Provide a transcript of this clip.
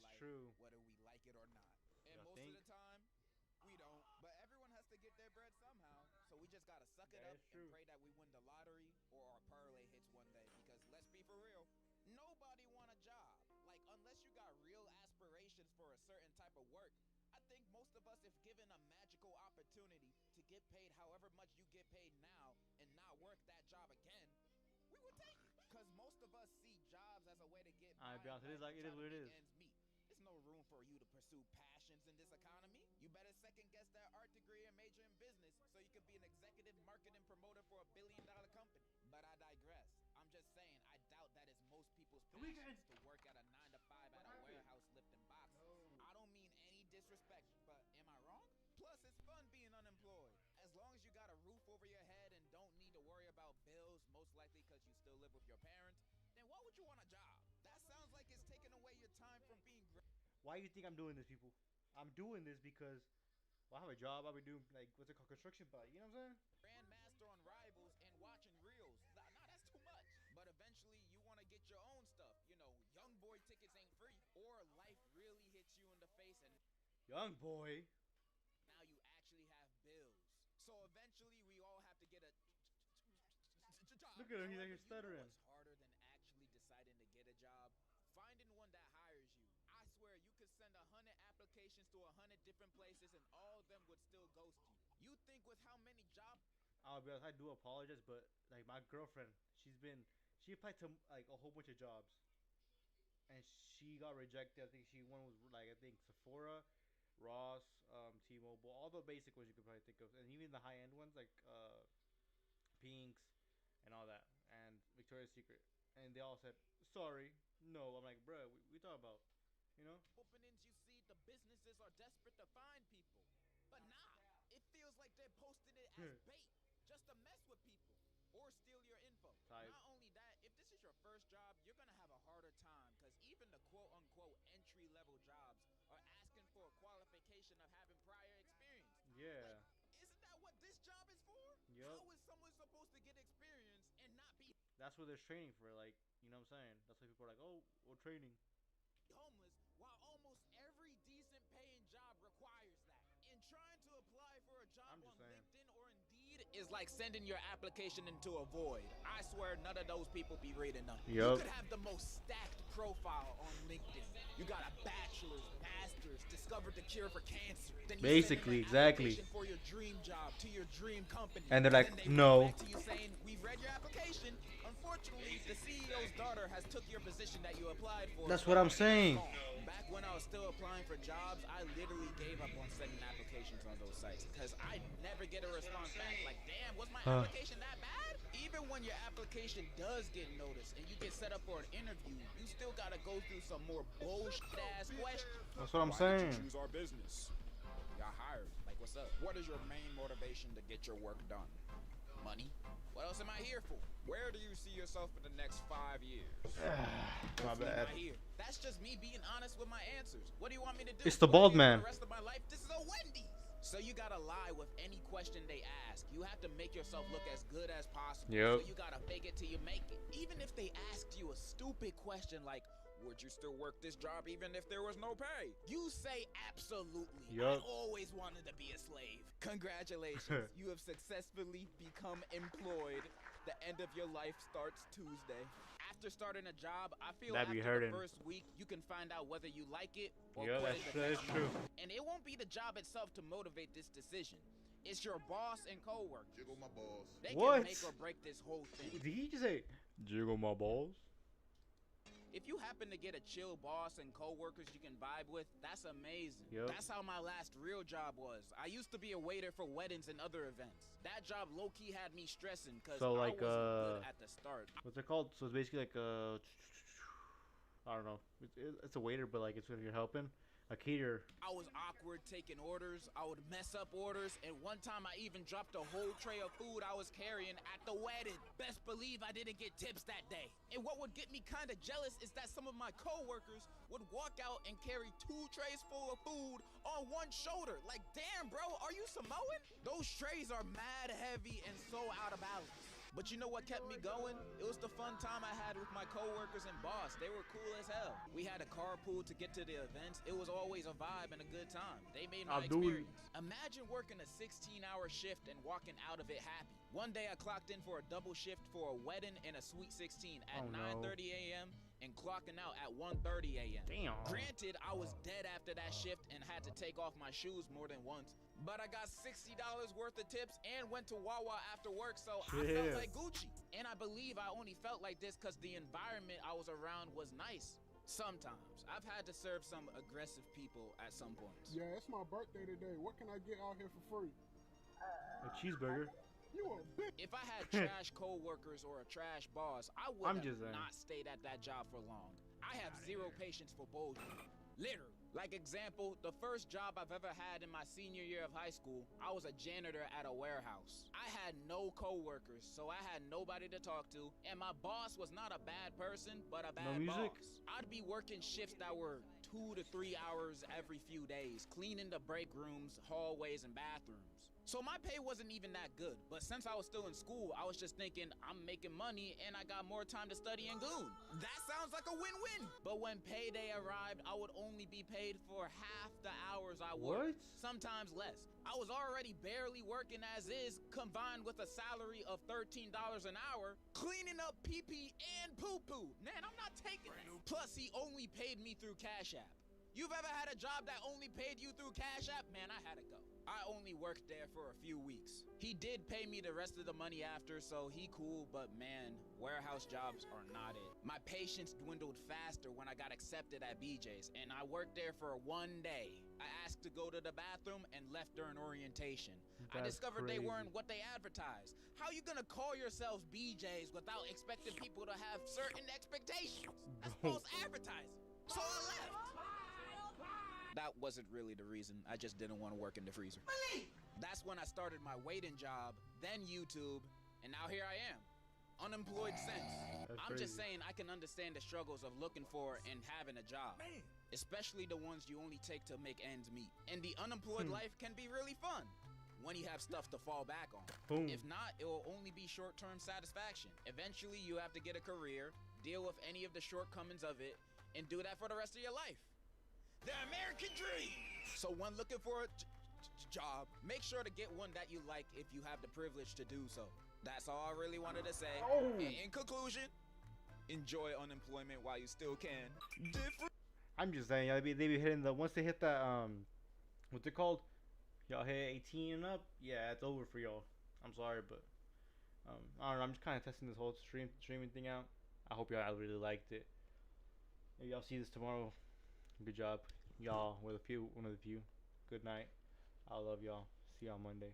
life, true. whether we like it or not. And Y'all most of think? the time, we don't. But everyone has to get their bread somehow. So we just gotta suck it That up is and true. pray that we win the lottery or our parlay hits one day. Because let's be for real, nobody want a job. Like, unless you got real aspirations for a certain type of work, I think most of us, if given a magical opportunity to get paid however much you get paid now and not work that job again, we would take it. Because most of us see jobs as a way to get I'll by be in honest. It is life like and it try is to what it make is. ends meet. There's no room for you to pursue passions in this economy. You better second guess that art degree and major in business so you could be an executive marketing promoter for $1 billion company. But I digress. I'm just saying, I doubt that is most people's The weekend. passions to work at a 9 to 5 at a warehouse lifting boxes. I don't mean any disrespect, but am I wrong? Plus, it's fun being unemployed. As long as you got a roof over your head and don't need to worry about bills, most likely because you still live with your parents, then why would you want a job? That sounds like it's taking away your time from being Why you think I'm doing this, people? I'm doing this because well, I have a job. I'll be doing like what's it called, construction, but you know what I'm saying? grandmaster on Rivals and watching reels. Nah, that's too much. But eventually, you want to get your own stuff. You know, young boy tickets ain't free. Or life really hits you in the face and Young boy. now you actually have bills. So eventually, we all have to get a job. Look at him. He's like However, he's you know stuttering. what's harder than actually deciding to get a job? Finding one that hires you. I swear you could send 100 applications to 100 different places and all of them would still ghost you. You think with how many jobs I'll be honest. I do apologize, but like my girlfriend, she applied to like a whole bunch of jobs, and she got rejected. I think she one was like I think Sephora, Ross, T-Mobile, all the basic ones you could probably think of, and even the high end ones like Pinks, and all that, and Victoria's Secret, and they all said sorry, no. I'm like, bruh, we talking about, you know? openings you see, the businesses are desperate to find people. But nah, it feels like they're posting it as bait just to mess with people or steal your info. Type. Not only that, if this is your first job, you're gonna have a harder time because even the quote unquote entry level jobs are asking for a qualification of having prior experience. Like, Yeah. isn't that what this job is for? Yup. How is someone supposed to get experience and not be That's what there's training for. Like, you know what I'm saying? That's why people are like, oh, well, training. homeless while almost every decent paying job requires that? And trying to apply for a job I'm on just saying. LinkedIn or Indeed is like sending your application into a void. I swear none of those people be reading them. You Yup. could have the most stacked profile on LinkedIn. You got a bachelor's, master's, discovered the cure for cancer. Then you Basically, send in an exactly. application for your dream job to your dream company. And they're Then like, they no. write back to you saying, we've read your application. Unfortunately, the CEO's daughter has took your position that you applied for. That's what I'm saying. Back when I was still applying for jobs, I literally gave up on sending applications on those sites because I never get a response back. Like, damn, was my application that bad? Even when your application does get noticed and you get set up for an interview, you still gotta go through some more bullshit ass questions. That's what I'm Why did you saying. choose our business? Got hired. Like, what's up? What is your main motivation to get your work done? Money? What else am I here for? Where do you see yourself in the next 5 years? My Hopefully bad. not here. That's just me being honest with my answers. What do you want me to do? It's the Wanna bald be here for man. The rest of my life, this is a Wendy's. So you gotta lie with any question they ask. You have to make yourself look as good as possible. Yep. So you gotta fake it till you make it. Even if they asked you a stupid question like, would you still work this job even if there was no pay? You say absolutely. Yup. I always wanted to be a slave. Congratulations. You have successfully become employed. The end of your life starts Tuesday. After starting a job, I feel That be after hurting. the first week, you can find out whether you like it or Yeah, quit that's it the next true. month. And it won't be the job itself to motivate this decision. It's your boss and coworkers. Jiggle my balls. They What? can make or break this whole thing. Did he just say, jiggle my balls? If you happen to get a chill boss and coworkers you can vibe with, that's amazing. Yup. That's how my last real job was. I used to be a waiter for weddings and other events. That job low-key had me stressing because So, I like, wasn't good at the start. What's it called? So it's basically like I don't know. It's a waiter, but like it's when you're helping. A caterer. I was awkward taking orders. I would mess up orders. And one time I even dropped a whole tray of food I was carrying at the wedding. Best believe I didn't get tips that day. And what would get me kind of jealous is that some of my coworkers would walk out and carry 2 trays full of food on one shoulder. Like, damn, bro, are you Samoan? Those trays are mad heavy and so out of balance. But you know what kept me going? It was the fun time I had with my coworkers and boss. They were cool as hell. We had a carpool to get to the events. It was always a vibe and a good time. They made my experience. Imagine working a 16-hour shift and walking out of it happy. One day I clocked in for a double shift for a wedding and a sweet 16 at 9:30 a.m. and clocking out at 1:30 a.m. Damn. Granted, I was dead after that shift and had to take off my shoes more than once, but I got $60 worth of tips and went to Wawa after work, so I felt like Gucci. And I believe I only felt like this because the environment I was around was nice. Sometimes. I've had to serve some aggressive people at some points. Yeah, it's my birthday today. What can I get out here for free? A cheeseburger. You a bitch. If I had trash co-workers or a trash boss, I would have not stayed at that job for long. I have zero patience for bullshit. Literally. Like example, the first job I've ever had in my senior year of high school, I was a janitor at a warehouse. I had no co-workers, so I had nobody to talk to, and my boss was not a bad person, but a bad boss. I'd be working shifts that were 2 to 3 hours every few days, cleaning the break rooms, hallways, and bathrooms. So my pay wasn't even that good, but since I was still in school, I was just thinking, I'm making money and I got more time to study and goon. That sounds like a win-win. But when payday arrived, I would only be paid for half the hours I worked. Sometimes less. I was already barely working as is, combined with a salary of $13 an hour, cleaning up pee-pee and poo-poo. Man, I'm not taking it. Plus, he only paid me through Cash App. You've ever had a job that only paid you through Cash App? Man, I had to go. I only worked there for a few weeks. He did pay me the rest of the money after, so he cool, but man, warehouse jobs are not it. My patience dwindled faster when I got accepted at BJ's, and I worked there for 1 day. I asked to go to the bathroom and left during orientation. I discovered they weren't what they advertised. How you gonna call yourselves BJ's without expecting people to have certain expectations? That's false advertising. So I left. That wasn't really the reason. I just didn't want to work in the freezer. That's when I started my waiting job, then YouTube, and now here I am. Unemployed since. I'm just saying I can understand the struggles of looking for and having a job. Especially the ones you only take to make ends meet. And the unemployed life can be really fun when you have stuff to fall back on. If not, it will only be short-term satisfaction. Eventually, you have to get a career, deal with any of the shortcomings of it, and do that for the rest of your life. The American dream! So when looking for a job, make sure to get one that you like if you have the privilege to do so. That's all I really wanted to say. In conclusion, enjoy unemployment while you still can. I'm just saying, they be hitting the, once they hit that, what's it called? Y'all hit 18 and up? Yeah, it's over for y'all. I'm sorry, but, I don't know, I'm just kind of testing this whole streaming thing out. I hope y'all really liked it. Maybe y'all see this tomorrow. Good job. Y'all were one of the few. Good night. I love y'all. See y'all Monday.